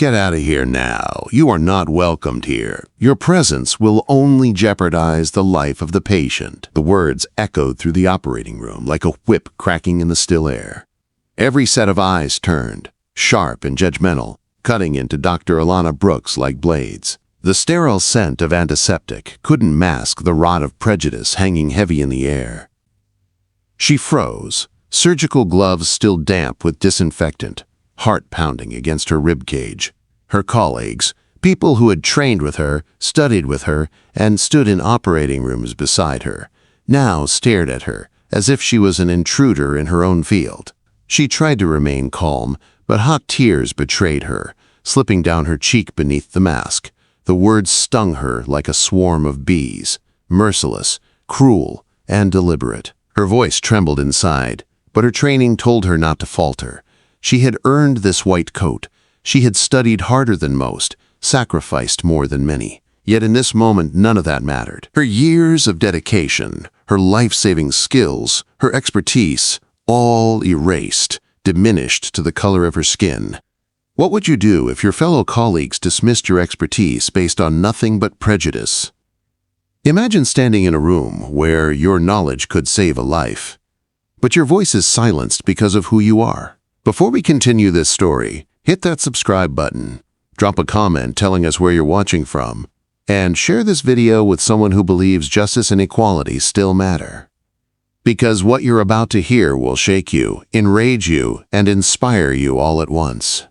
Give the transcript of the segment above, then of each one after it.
Get out of here now. You are not welcomed here. Your presence will only jeopardize the life of the patient." The words echoed through the operating room like a whip cracking in the still air. Every set of eyes turned, sharp and judgmental, cutting into Dr. Alana Brooks like blades. The sterile scent of antiseptic couldn't mask the rot of prejudice hanging heavy in the air. She froze, surgical gloves still damp with disinfectant, heart pounding against her rib cage. Her colleagues, people who had trained with her, studied with her, and stood in operating rooms beside her, now stared at her as if she was an intruder in her own field. She tried to remain calm, but hot tears betrayed her, slipping down her cheek beneath the mask. The words stung her like a swarm of bees, merciless, cruel, and deliberate. Her voice trembled inside, but her training told her not to falter. She had earned this white coat. She had studied harder than most, sacrificed more than many. Yet in this moment, none of that mattered. Her years of dedication, her life-saving skills, her expertise, all erased, diminished to the color of her skin. What would you do if your fellow colleagues dismissed your expertise based on nothing but prejudice? Imagine standing in a room where your knowledge could save a life, but your voice is silenced because of who you are. Before we continue this story, hit that subscribe button, drop a comment telling us where you're watching from, and share this video with someone who believes justice and equality still matter. Because what you're about to hear will shake you, enrage you, and inspire you all at once.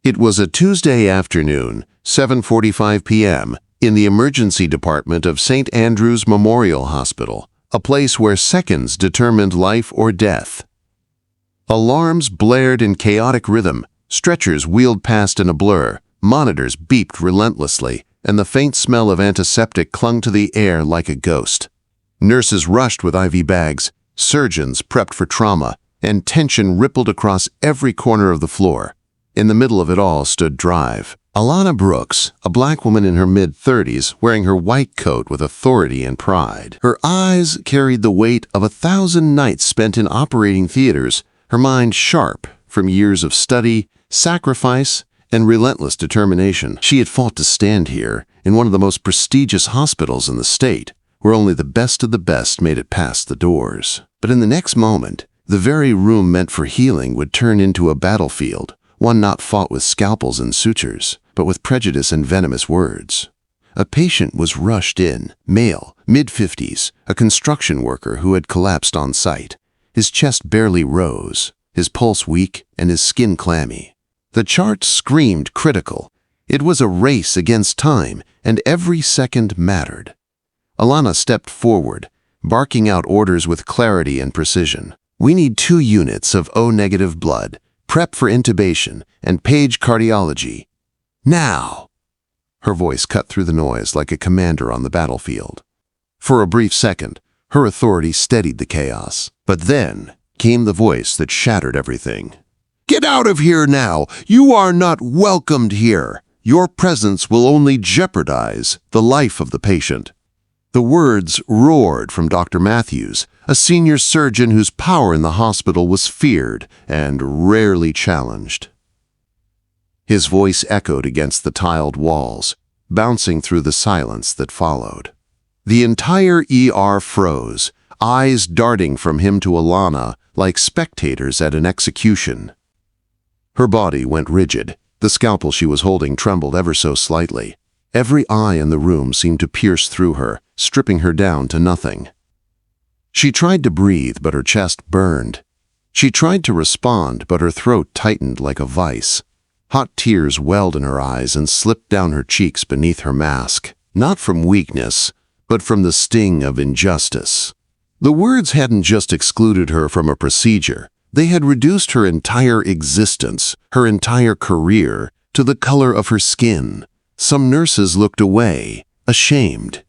It was a Tuesday afternoon, 7:45 p.m., in the emergency department of St. Andrew's Memorial Hospital, a place where seconds determined life or death. Alarms blared in chaotic rhythm, stretchers wheeled past in a blur, monitors beeped relentlessly, and the faint smell of antiseptic clung to the air like a ghost. Nurses rushed with IV bags, surgeons prepped for trauma, and tension rippled across every corner of the floor. In the middle of it all stood Drive. Alana Brooks, a black woman in her mid-30s, wearing her white coat with authority and pride. Her eyes carried the weight of 1,000 nights spent in operating theaters, her mind sharp from years of study, sacrifice, and relentless determination. She had fought to stand here in one of the most prestigious hospitals in the state, where only the best of the best made it past the doors. But in the next moment, the very room meant for healing would turn into a battlefield, one not fought with scalpels and sutures, but with prejudice and venomous words. A patient was rushed in, male, mid-50s, a construction worker who had collapsed on site. His chest barely rose, his pulse weak, and his skin clammy. The chart screamed critical. It was a race against time, and every second mattered. Alana stepped forward, barking out orders with clarity and precision. "We need 2 units of O-negative blood, prep for intubation, and page cardiology. Now!" Her voice cut through the noise like a commander on the battlefield. For a brief second, her authority steadied the chaos. But then came the voice that shattered everything. "Get out of here now! You are not welcomed here! Your presence will only jeopardize the life of the patient." The words roared from Dr. Matthews, a senior surgeon whose power in the hospital was feared and rarely challenged. His voice echoed against the tiled walls, bouncing through the silence that followed. The entire ER froze, eyes darting from him to Alana like spectators at an execution. Her body went rigid. The scalpel she was holding trembled ever so slightly. Every eye in the room seemed to pierce through her, stripping her down to nothing. She tried to breathe, but her chest burned. She tried to respond, but her throat tightened like a vice. Hot tears welled in her eyes and slipped down her cheeks beneath her mask, not from weakness, but from the sting of injustice. The words hadn't just excluded her from a procedure. They had reduced her entire existence, her entire career, to the color of her skin. Some nurses looked away, ashamed.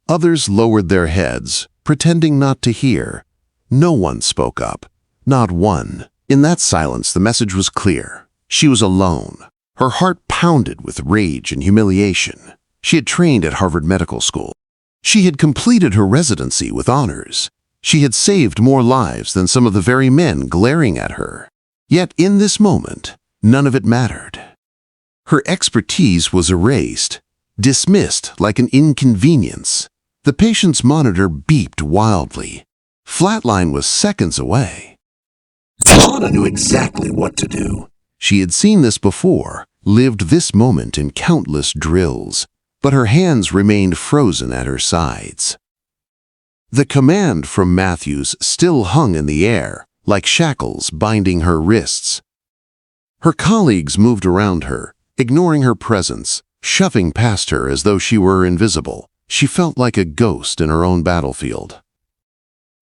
Others lowered their heads, pretending not to hear. No one spoke up. Not one. In that silence, the message was clear. She was alone. Her heart pounded with rage and humiliation. She had trained at Harvard Medical School. She had completed her residency with honors. She had saved more lives than some of the very men glaring at her. Yet in this moment, none of it mattered. Her expertise was erased, dismissed like an inconvenience. The patient's monitor beeped wildly. Flatline was seconds away. Alana knew exactly what to do. She had seen this before, lived this moment in countless drills, but her hands remained frozen at her sides. The command from Matthews still hung in the air, like shackles binding her wrists. Her colleagues moved around her, ignoring her presence, shoving past her as though she were invisible. She felt like a ghost in her own battlefield.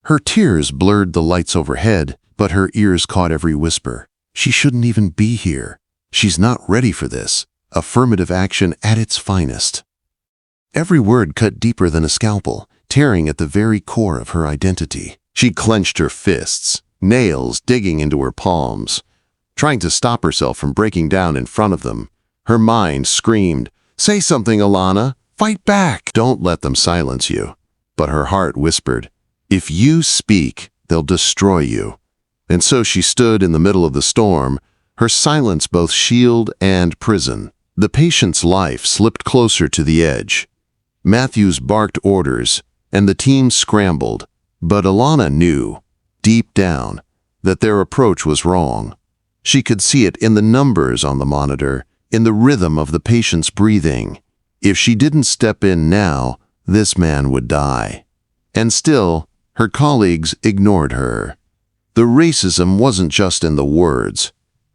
Her tears blurred the lights overhead, but her ears caught every whisper. She shouldn't even be here. She's not ready for this. Affirmative action at its finest. Every word cut deeper than a scalpel, tearing at the very core of her identity. She clenched her fists, nails digging into her palms, trying to stop herself from breaking down in front of them. Her mind screamed, "Say something, Alana! Fight back! Don't let them silence you." But her heart whispered, "If you speak, they'll destroy you." And so she stood in the middle of the storm, her silence both shield and prison. The patient's life slipped closer to the edge. Matthews barked orders, and the team scrambled, but Alana knew, deep down, that their approach was wrong. She could see it in the numbers on the monitor, in the rhythm of the patient's breathing. If she didn't step in now, this man would die. And still, her colleagues ignored her. The racism wasn't just in the words.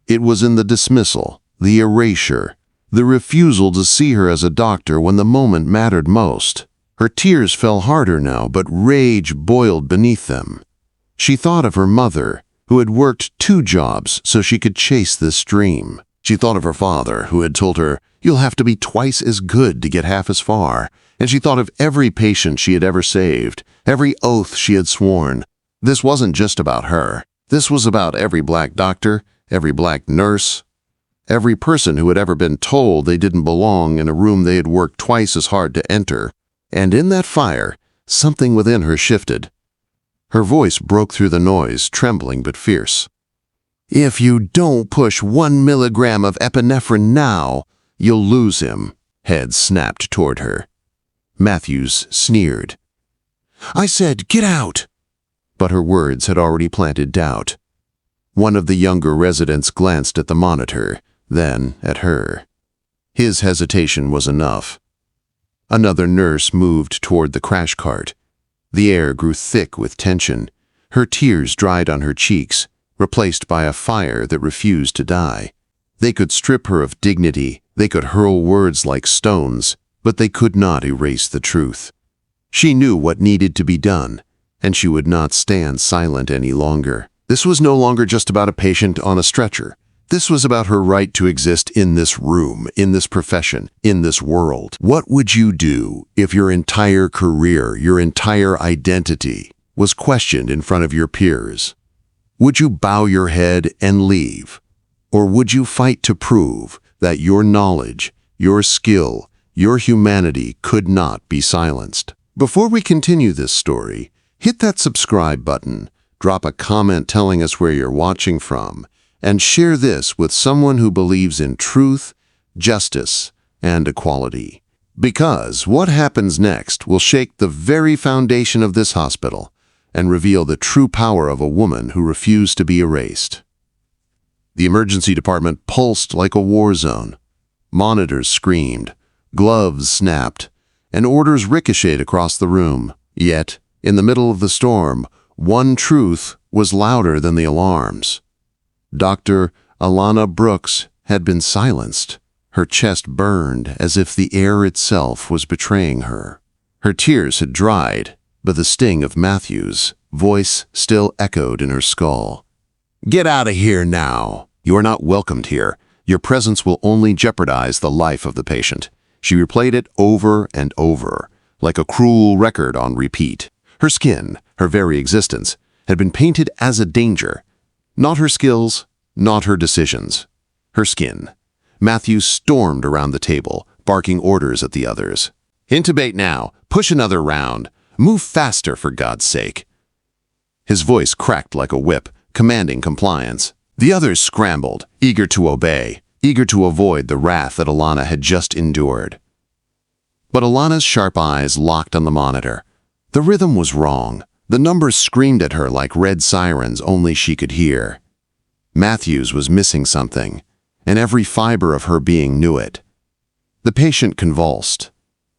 It was in the dismissal, the erasure, the refusal to see her as a doctor when the moment mattered most. Her tears fell harder now, but rage boiled beneath them. She thought of her mother, who had worked 2 jobs so she could chase this dream. She thought of her father, who had told her, "You'll have to be twice as good to get half as far." And she thought of every patient she had ever saved, every oath she had sworn. This wasn't just about her. This was about every black doctor, every black nurse, every person who had ever been told they didn't belong in a room they had worked twice as hard to enter. And in that fire, something within her shifted. Her voice broke through the noise, trembling but fierce. "If you don't push 1 milligram of epinephrine now, you'll lose him." Head snapped toward her. Matthews sneered. "I said, get out!" But her words had already planted doubt. One of the younger residents glanced at the monitor, then at her. His hesitation was enough. Another nurse moved toward the crash cart. The air grew thick with tension. Her tears dried on her cheeks, replaced by a fire that refused to die. They could strip her of dignity, they could hurl words like stones, but they could not erase the truth. She knew what needed to be done, and she would not stand silent any longer. This was no longer just about a patient on a stretcher. This was about her right to exist in this room, in this profession, in this world. What would you do if your entire career, your entire identity, was questioned in front of your peers? Would you bow your head and leave? Or would you fight to prove that your knowledge, your skill, your humanity could not be silenced? Before we continue this story, hit that subscribe button, drop a comment telling us where you're watching from, and share this with someone who believes in truth, justice, and equality. Because what happens next will shake the very foundation of this hospital and reveal the true power of a woman who refused to be erased. The emergency department pulsed like a war zone. Monitors screamed, gloves snapped, and orders ricocheted across the room. Yet, in the middle of the storm, one truth was louder than the alarms. Dr. Alana Brooks had been silenced. Her chest burned as if the air itself was betraying her. Her tears had dried, but the sting of Matthews' voice still echoed in her skull. "Get out of here now! You are not welcomed here. Your presence will only jeopardize the life of the patient." She replayed it over and over, like a cruel record on repeat. Her skin, her very existence, had been painted as a danger. Not her skills, not her decisions. Her skin. Matthews stormed around the table, barking orders at the others. "Intubate now. Push another round. Move faster, for God's sake." His voice cracked like a whip, commanding compliance. The others scrambled, eager to obey. eager to avoid the wrath that Alana had just endured. But Alana's sharp eyes locked on the monitor. The rhythm was wrong. The numbers screamed at her like red sirens only she could hear. Matthews was missing something, and every fiber of her being knew it. The patient convulsed.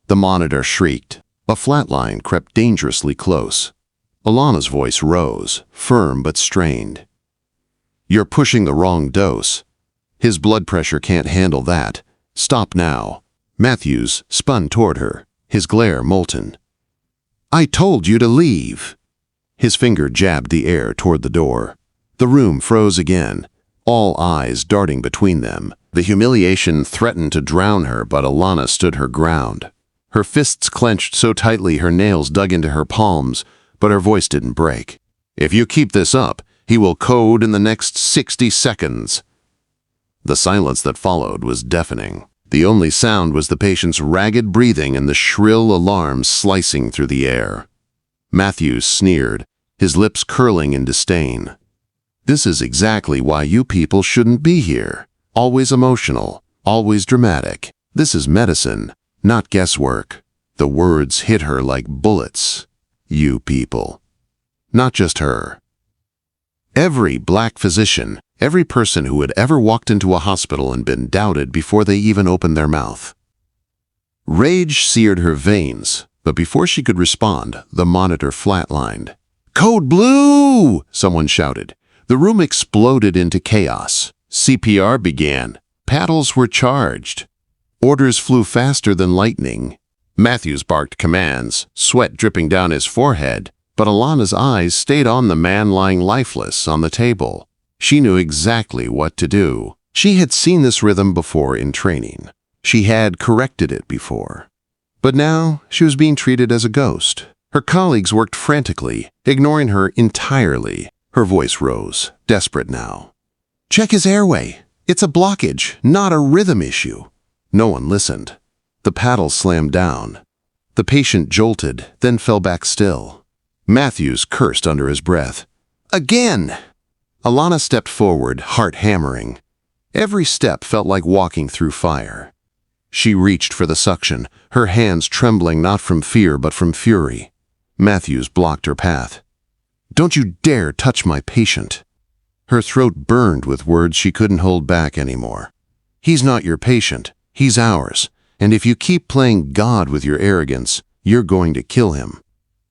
The monitor shrieked. A flatline crept dangerously close. Alana's voice rose, firm but strained. "You're pushing the wrong dose. His blood pressure can't handle that. Stop now." Matthews spun toward her, his glare molten. "I told you to leave." His finger jabbed the air toward the door. The room froze again, all eyes darting between them. The humiliation threatened to drown her, but Alana stood her ground. Her fists clenched so tightly her nails dug into her palms, but her voice didn't break. "If you keep this up, he will code in the next 60 seconds. The silence that followed was deafening. The only sound was the patient's ragged breathing and the shrill alarm slicing through the air. Matthews sneered, his lips curling in disdain. "This is exactly why you people shouldn't be here. Always emotional, always dramatic. This is medicine, not guesswork." The words hit her like bullets. You people. Not just her. Every black physician, every person who had ever walked into a hospital and been doubted before they even opened their mouth. Rage seared her veins, but before she could respond, the monitor flatlined. "Code Blue!" someone shouted. The room exploded into chaos. CPR began. Paddles were charged. Orders flew faster than lightning. Matthews barked commands, sweat dripping down his forehead, but Alana's eyes stayed on the man lying lifeless on the table. She knew exactly what to do. She had seen this rhythm before in training. She had corrected it before. But now she was being treated as a ghost. Her colleagues worked frantically, ignoring her entirely. Her voice rose, desperate now. "Check his airway. It's a blockage, not a rhythm issue." No one listened. The paddle slammed down. The patient jolted, then fell back still. Matthews cursed under his breath. "Again!" Alana stepped forward, heart hammering. Every step felt like walking through fire. She reached for the suction, her hands trembling not from fear but from fury. Matthews blocked her path. "Don't you dare touch my patient." Her throat burned with words she couldn't hold back anymore. "He's not your patient. He's ours. And if you keep playing God with your arrogance, you're going to kill him."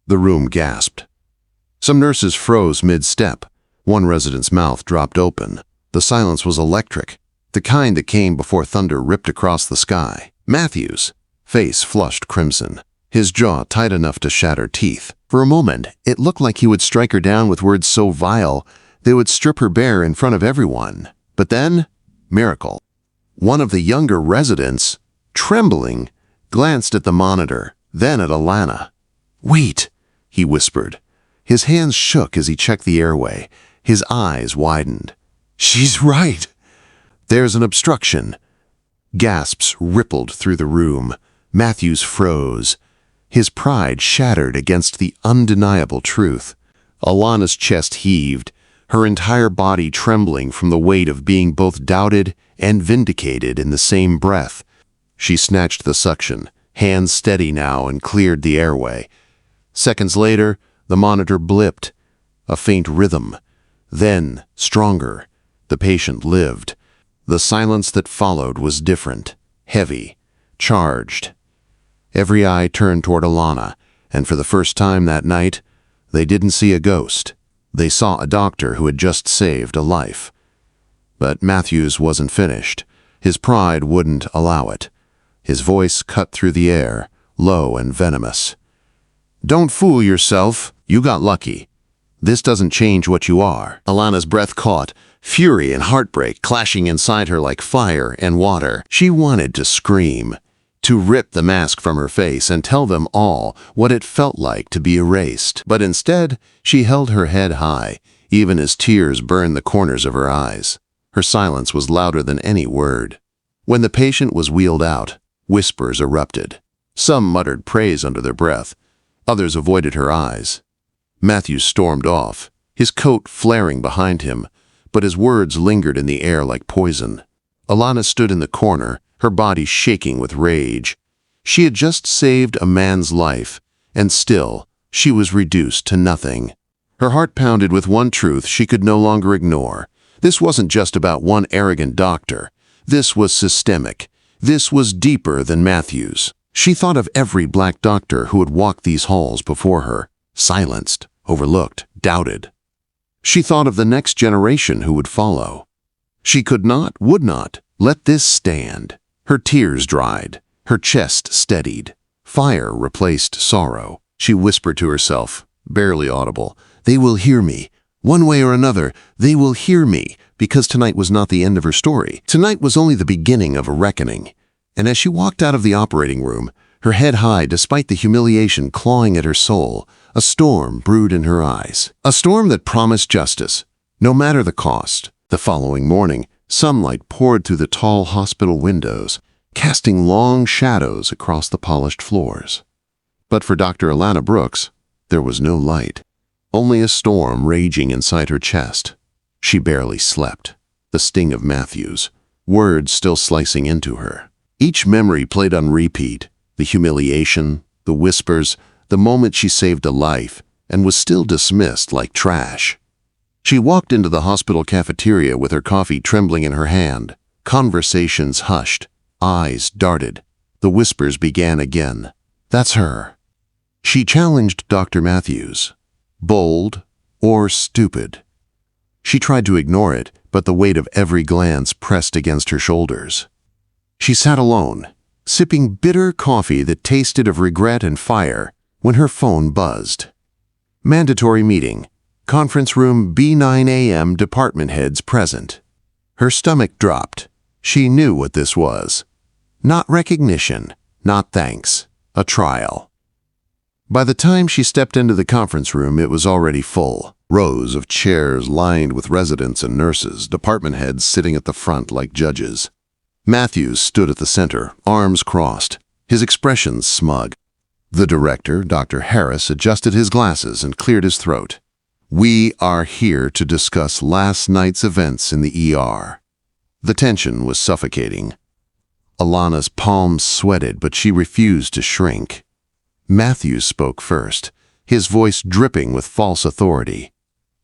The room gasped. Some nurses froze mid-step. One resident's mouth dropped open. The silence was electric, the kind that came before thunder ripped across the sky. Matthews' face flushed crimson, his jaw tight enough to shatter teeth. For a moment, it looked like he would strike her down with words so vile they would strip her bare in front of everyone. But then, miracle. One of the younger residents, trembling, glanced at the monitor, then at Alana. "Wait," he whispered. His hands shook as he checked the airway. His eyes widened. "She's right. There's an obstruction." Gasps rippled through the room. Matthews froze. His pride shattered against the undeniable truth. Alana's chest heaved, her entire body trembling from the weight of being both doubted and vindicated in the same breath. She snatched the suction, hands steady now, and cleared the airway. Seconds later, the monitor blipped, a faint rhythm. Then, stronger, the patient lived. The silence that followed was different, heavy, charged. Every eye turned toward Alana, and for the first time that night, they didn't see a ghost. They saw a doctor who had just saved a life. But Matthews wasn't finished. His pride wouldn't allow it. His voice cut through the air, low and venomous. "Don't fool yourself. You got lucky. This doesn't change what you are." Alana's breath caught, fury and heartbreak clashing inside her like fire and water. She wanted to scream, to rip the mask from her face and tell them all what it felt like to be erased. But instead, she held her head high, even as tears burned the corners of her eyes. Her silence was louder than any word. When the patient was wheeled out, whispers erupted. Some muttered praise under their breath. Others avoided her eyes. Matthews stormed off, his coat flaring behind him, but his words lingered in the air like poison. Alana stood in the corner, her body shaking with rage. She had just saved a man's life, and still, she was reduced to nothing. Her heart pounded with one truth she could no longer ignore. This wasn't just about one arrogant doctor. This was systemic. This was deeper than Matthews. She thought of every black doctor who had walked these halls before her, silenced, overlooked, doubted. She thought of the next generation who would follow. She could not, would not, let this stand. Her tears dried. Her chest steadied. Fire replaced sorrow. She whispered to herself, barely audible, "They will hear me. One way or another, they will hear me," because tonight was not the end of her story. Tonight was only the beginning of a reckoning. And as she walked out of the operating room, her head high despite the humiliation clawing at her soul, a storm brewed in her eyes. A storm that promised justice, no matter the cost. The following morning, sunlight poured through the tall hospital windows, casting long shadows across the polished floors. But for Dr. Alana Brooks, there was no light, only a storm raging inside her chest. She barely slept, the sting of Matthews, words still slicing into her. Each memory played on repeat, the humiliation, the whispers, the moment she saved a life and was still dismissed like trash. She walked into the hospital cafeteria with her coffee trembling in her hand. Conversations hushed, eyes darted. The whispers began again. That's her. She challenged Dr. Matthews. Bold or stupid. She tried to ignore it, but the weight of every glance pressed against her shoulders. She sat alone, sipping bitter coffee that tasted of regret and fire, when her phone buzzed. Mandatory meeting. Conference room B9 AM, department heads present. Her stomach dropped. She knew what this was. Not recognition, not thanks, a trial. By the time she stepped into the conference room, it was already full. Rows of chairs lined with residents and nurses, department heads sitting at the front like judges. Matthews stood at the center, arms crossed, his expression smug. The director, Dr. Harris, adjusted his glasses and cleared his throat. "We are here to discuss last night's events in the ER." The tension was suffocating. Alana's palms sweated, but she refused to shrink. Matthews spoke first, his voice dripping with false authority.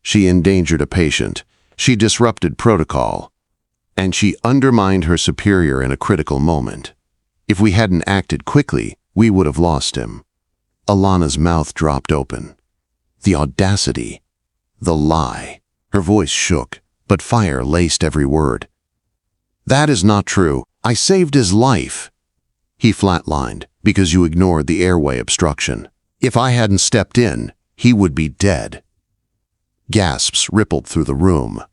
She endangered a patient. She disrupted protocol. And she undermined her superior in a critical moment. If we hadn't acted quickly, we would have lost him. Alana's mouth dropped open. The audacity. The lie. Her voice shook, but fire laced every word. "That is not true. I saved his life." He flatlined, "Because you ignored the airway obstruction. If I hadn't stepped in, he would be dead." Gasps rippled through the room.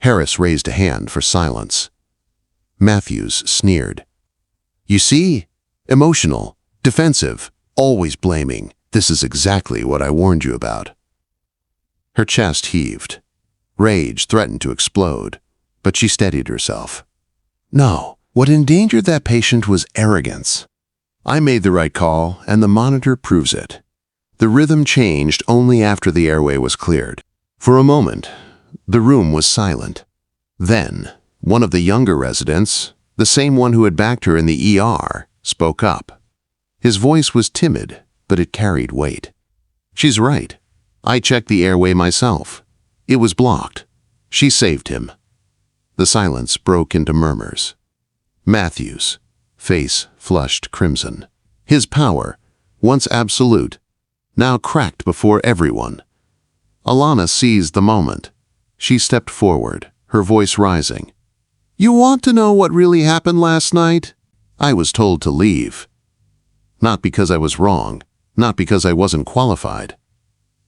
Harris raised a hand for silence. Matthews sneered. "You see? Emotional, defensive, always blaming. This is exactly what I warned you about." Her chest heaved. Rage threatened to explode, but she steadied herself. "No, what endangered that patient was arrogance. I made the right call, and the monitor proves it." The rhythm changed only after the airway was cleared. For a moment, the room was silent. Then, one of the younger residents, the same one who had backed her in the ER, spoke up. His voice was timid, but it carried weight. "She's right. I checked the airway myself. It was blocked. She saved him." The silence broke into murmurs. Matthews, face flushed crimson. His power, once absolute, now cracked before everyone. Alana seized the moment. She stepped forward, her voice rising. "You want to know what really happened last night? I was told to leave. Not because I was wrong, not because I wasn't qualified,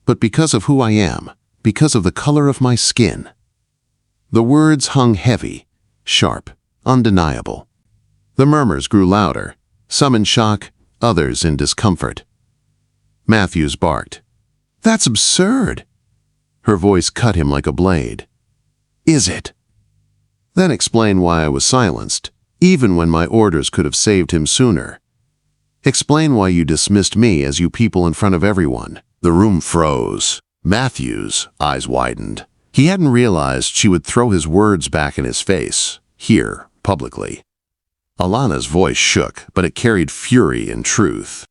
but because of who I am, because of the color of my skin." The words hung heavy, sharp, undeniable. The murmurs grew louder, some in shock, others in discomfort. Matthews barked. "That's absurd." Her voice cut him like a blade. "Is it?" "Then explain why I was silenced, even when my orders could have saved him sooner. Explain why you dismissed me as you people in front of everyone." The room froze. Matthews' eyes widened. He hadn't realized she would throw his words back in his face, here, publicly. Alana's voice shook, but it carried fury and truth.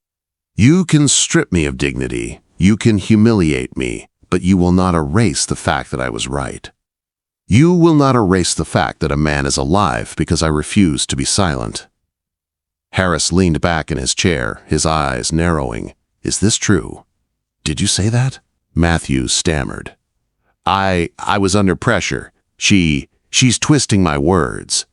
You can strip me of dignity, you can humiliate me, but you will not erase the fact that I was right. You will not erase the fact that a man is alive because I refuse to be silent. Harris leaned back in his chair, his eyes narrowing. Is this true? Did you say that? Matthews stammered. I was under pressure. She's twisting my words.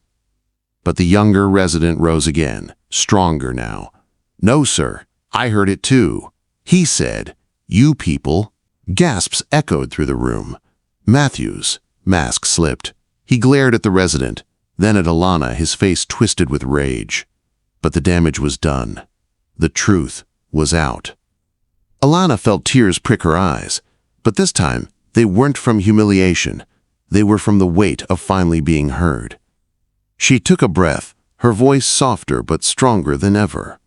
But the younger resident rose again, stronger now. No, sir, I heard it too. He said, you people. Gasps echoed through the room. Matthews' mask slipped. He glared at the resident, then at Alana, his face twisted with rage. But the damage was done. The truth was out. Alana felt tears prick her eyes, but this time they weren't from humiliation. They were from the weight of finally being heard. She took a breath, her voice softer but stronger than ever.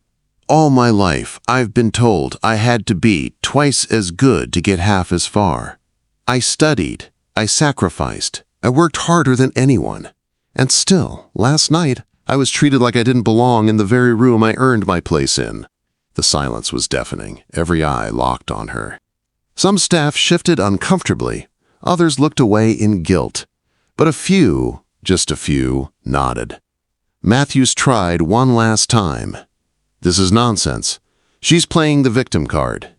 All my life, I've been told I had to be twice as good to get half as far. I studied, I sacrificed, I worked harder than anyone. And still, last night, I was treated like I didn't belong in the very room I earned my place in. The silence was deafening, every eye locked on her. Some staff shifted uncomfortably, others looked away in guilt. But a few, just a few, nodded. Matthews tried one last time. This is nonsense. She's playing the victim card.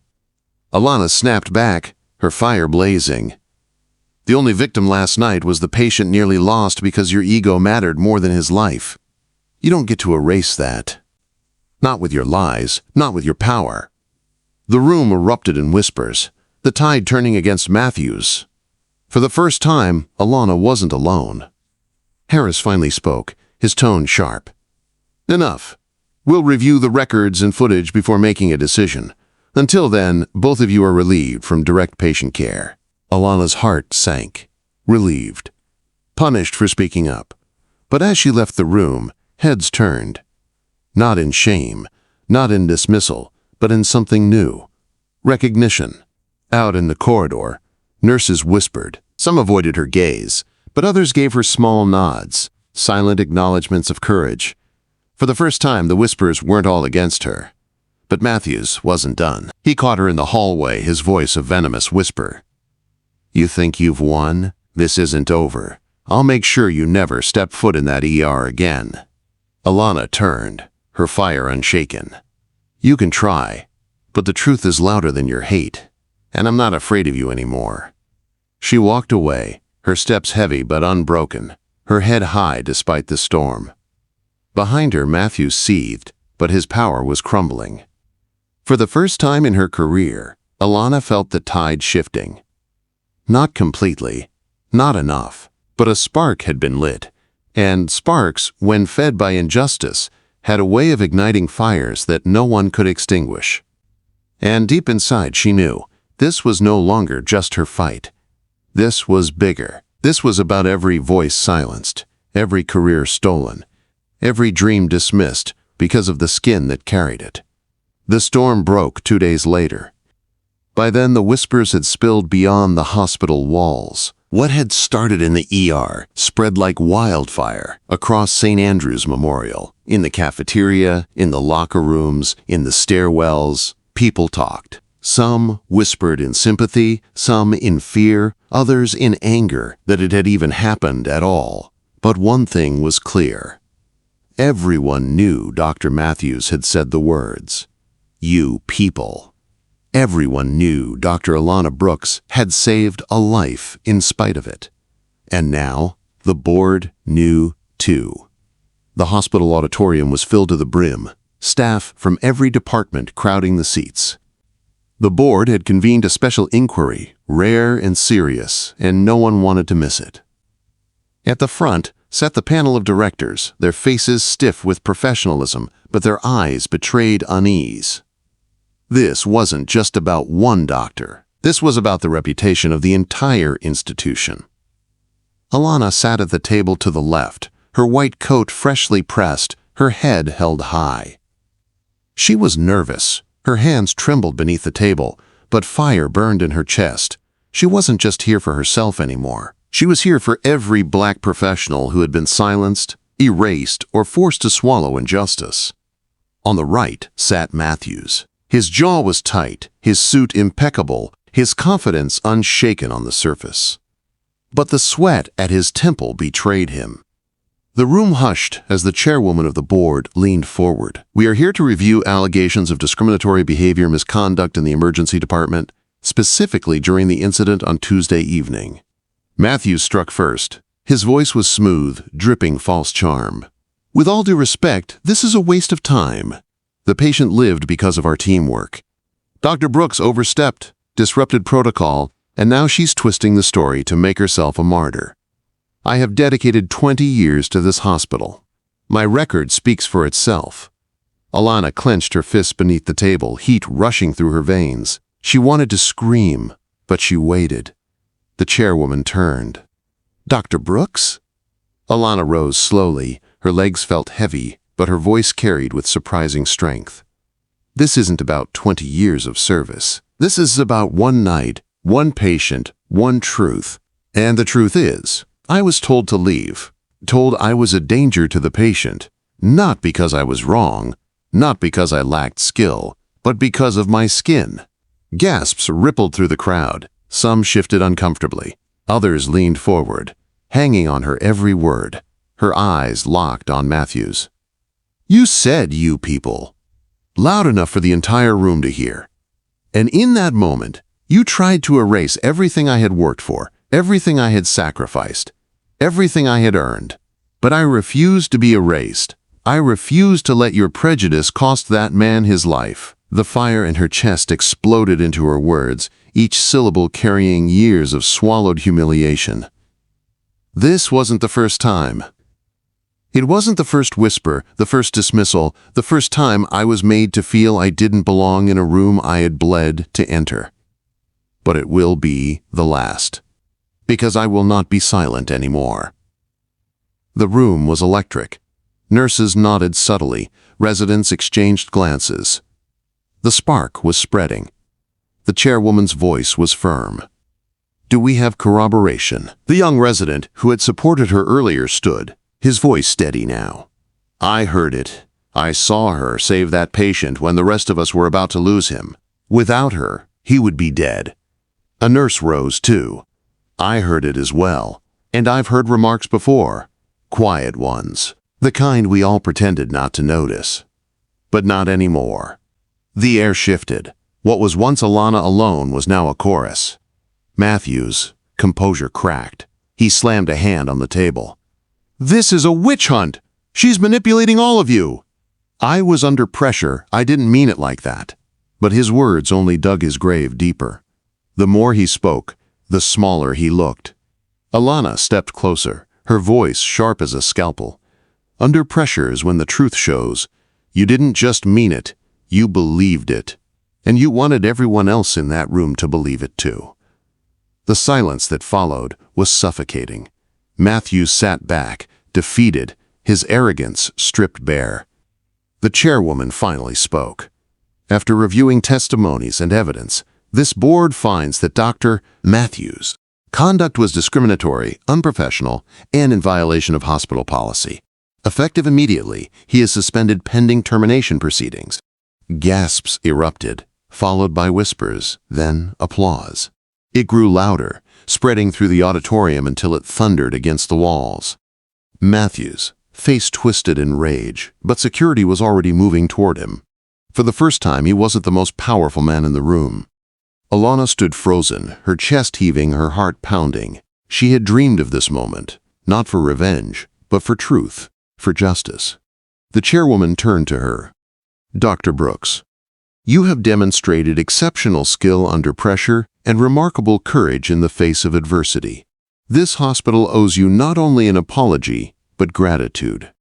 Alana snapped back, her fire blazing. The only victim last night was the patient nearly lost because your ego mattered more than his life. You don't get to erase that. Not with your lies, not with your power. The room erupted in whispers, the tide turning against Matthews. For the first time, Alana wasn't alone. Harris finally spoke, his tone sharp. Enough. We'll review the records and footage before making a decision. Until then, both of you are relieved from direct patient care. Alana's heart sank, relieved, punished for speaking up. But as she left the room, heads turned. Not in shame, not in dismissal, but in something new. Recognition. Out in the corridor, nurses whispered. Some avoided her gaze, but others gave her small nods, silent acknowledgments of courage. For the first time, the whispers weren't all against her. But Matthews wasn't done. He caught her in the hallway, his voice a venomous whisper. You think you've won? This isn't over. I'll make sure you never step foot in that ER again. Alana turned, her fire unshaken. You can try, but the truth is louder than your hate, and I'm not afraid of you anymore. She walked away, her steps heavy but unbroken, her head high despite the storm. Behind her, Matthews seethed, but his power was crumbling. For the first time in her career, Alana felt the tide shifting. Not completely, not enough, but a spark had been lit, and sparks, when fed by injustice, had a way of igniting fires that no one could extinguish. And deep inside she knew, this was no longer just her fight. This was bigger. This was about every voice silenced, every career stolen, every dream dismissed because of the skin that carried it. The storm broke 2 days later. By then, the whispers had spilled beyond the hospital walls. What had started in the ER spread like wildfire across St. Andrew's Memorial. In the cafeteria, in the locker rooms, in the stairwells, people talked. Some whispered in sympathy, some in fear, others in anger that it had even happened at all. But one thing was clear. Everyone knew Dr. Matthews had said the words, "You people." Everyone knew Dr. Alana Brooks had saved a life in spite of it. And now, the board knew too. The hospital auditorium was filled to the brim, staff from every department crowding the seats. The board had convened a special inquiry, rare and serious, and no one wanted to miss it. At the front sat the panel of directors, their faces stiff with professionalism, but their eyes betrayed unease. This wasn't just about one doctor. This was about the reputation of the entire institution. Alana sat at the table to the left, her white coat freshly pressed, her head held high. She was nervous. Her hands trembled beneath the table, but fire burned in her chest. She wasn't just here for herself anymore. She was here for every black professional who had been silenced, erased or forced to swallow injustice. On the right sat Matthews. His jaw was tight, his suit impeccable, his confidence unshaken on the surface. But the sweat at his temple betrayed him. The room hushed as the chairwoman of the board leaned forward. "We are here to review allegations of discriminatory behavior misconduct in the emergency department, specifically during the incident on Tuesday evening." Matthews struck first. His voice was smooth, dripping false charm. "With all due respect, this is a waste of time. The patient lived because of our teamwork. Dr. Brooks overstepped, disrupted protocol, and now she's twisting the story to make herself a martyr. I have dedicated 20 years to this hospital. My record speaks for itself." Alana clenched her fists beneath the table, heat rushing through her veins. She wanted to scream, but she waited. The chairwoman turned. "Dr. Brooks?" Alana rose slowly. Her legs felt heavy, but her voice carried with surprising strength. "This isn't about 20 years of service. This is about one night, one patient, one truth. And the truth is, I was told to leave, told I was a danger to the patient, not because I was wrong, not because I lacked skill, but because of my skin." Gasps rippled through the crowd. Some shifted uncomfortably. Others leaned forward, hanging on her every word, her eyes locked on Matthews. "You said 'you people,' loud enough for the entire room to hear. And in that moment, you tried to erase everything I had worked for, everything I had sacrificed, everything I had earned. But I refused to be erased. I refused to let your prejudice cost that man his life." The fire in her chest exploded into her words, each syllable carrying years of swallowed humiliation. This wasn't the first time. It wasn't the first whisper, the first dismissal, the first time I was made to feel I didn't belong in a room I had bled to enter. But it will be the last, because I will not be silent anymore. The room was electric. Nurses nodded subtly, residents exchanged glances. The spark was spreading. The chairwoman's voice was firm. "Do we have corroboration?" The young resident who had supported her earlier stood, his voice steady now. "I heard it. I saw her save that patient when the rest of us were about to lose him. Without her, he would be dead." A nurse rose too. "I heard it as well. And I've heard remarks before. Quiet ones. The kind we all pretended not to notice. But not anymore." The air shifted. What was once Alana alone was now a chorus. Matthews' composure cracked. He slammed a hand on the table. "This is a witch hunt! She's manipulating all of you!" I was under pressure. I didn't mean it like that. But his words only dug his grave deeper. The more he spoke, the smaller he looked. Alana stepped closer, her voice sharp as a scalpel. "Under pressure is when the truth shows. You didn't just mean it. You believed it. And you wanted everyone else in that room to believe it too." The silence that followed was suffocating. Matthews sat back, defeated, his arrogance stripped bare. The chairwoman finally spoke. "After reviewing testimonies and evidence, this board finds that Dr. Matthews' conduct was discriminatory, unprofessional, and in violation of hospital policy. Effective immediately, he is suspended pending termination proceedings." Gasps erupted, followed by whispers, then applause. It grew louder, spreading through the auditorium until it thundered against the walls. Matthews, face twisted in rage, but security was already moving toward him. For the first time, he wasn't the most powerful man in the room. Alana stood frozen, her chest heaving, her heart pounding. She had dreamed of this moment, not for revenge, but for truth, for justice. The chairwoman turned to her. "Dr. Brooks, you have demonstrated exceptional skill under pressure and remarkable courage in the face of adversity. This hospital owes you not only an apology, but gratitude.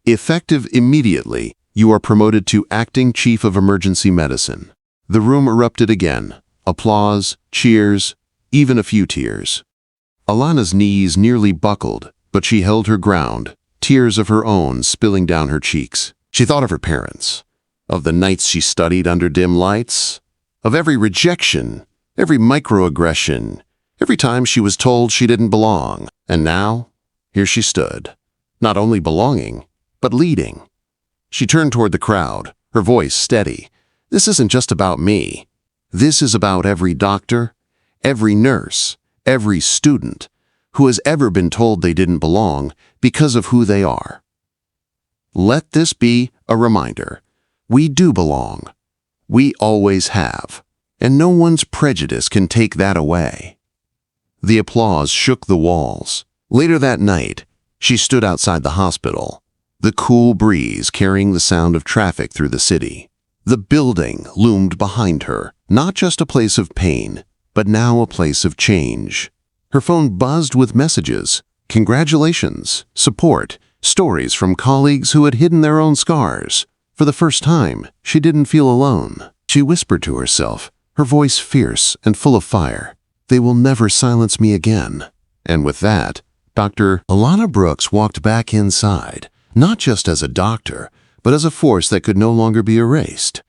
Effective immediately, you are promoted to Acting Chief of Emergency Medicine." The room erupted again. Applause, cheers, even a few tears. Alana's knees nearly buckled, but she held her ground, tears of her own spilling down her cheeks. She thought of her parents, of the nights she studied under dim lights, of every rejection, every microaggression, every time she was told she didn't belong. And now, here she stood, not only belonging, but leading. She turned toward the crowd, her voice steady. This isn't just about me. This is about every doctor, every nurse, every student who has ever been told they didn't belong because of who they are. Let this be a reminder. We do belong. We always have. And no one's prejudice can take that away. The applause shook the walls. Later that night, she stood outside the hospital, the cool breeze carrying the sound of traffic through the city. The building loomed behind her, not just a place of pain, but now a place of change. Her phone buzzed with messages, congratulations, support, stories from colleagues who had hidden their own scars. For the first time, she didn't feel alone. She whispered to herself, her voice fierce and full of fire. They will never silence me again. And with that, Dr. Alana Brooks walked back inside, not just as a doctor, but as a force that could no longer be erased.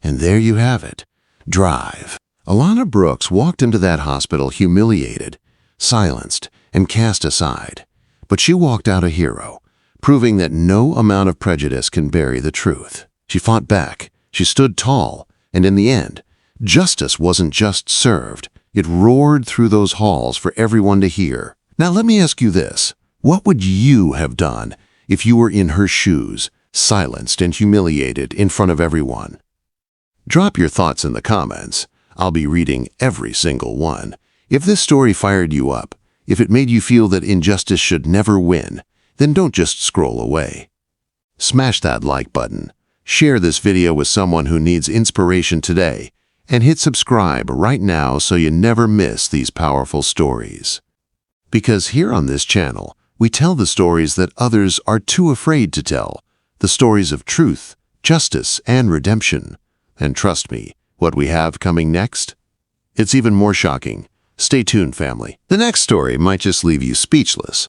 And there you have it. Drive. Alana Brooks walked into that hospital humiliated, silenced, and cast aside. But she walked out a hero, proving that no amount of prejudice can bury the truth. She fought back, she stood tall, and in the end, justice wasn't just served, it roared through those halls for everyone to hear. Now let me ask you this. What would you have done if you were in her shoes, silenced and humiliated in front of everyone? Drop your thoughts in the comments. I'll be reading every single one. If this story fired you up, if it made you feel that injustice should never win, then don't just scroll away. Smash that like button, share this video with someone who needs inspiration today, and hit subscribe right now so you never miss these powerful stories. Because here on this channel, we tell the stories that others are too afraid to tell, the stories of truth, justice, and redemption. And trust me, what we have coming next? It's even more shocking. Stay tuned, family. The next story might just leave you speechless.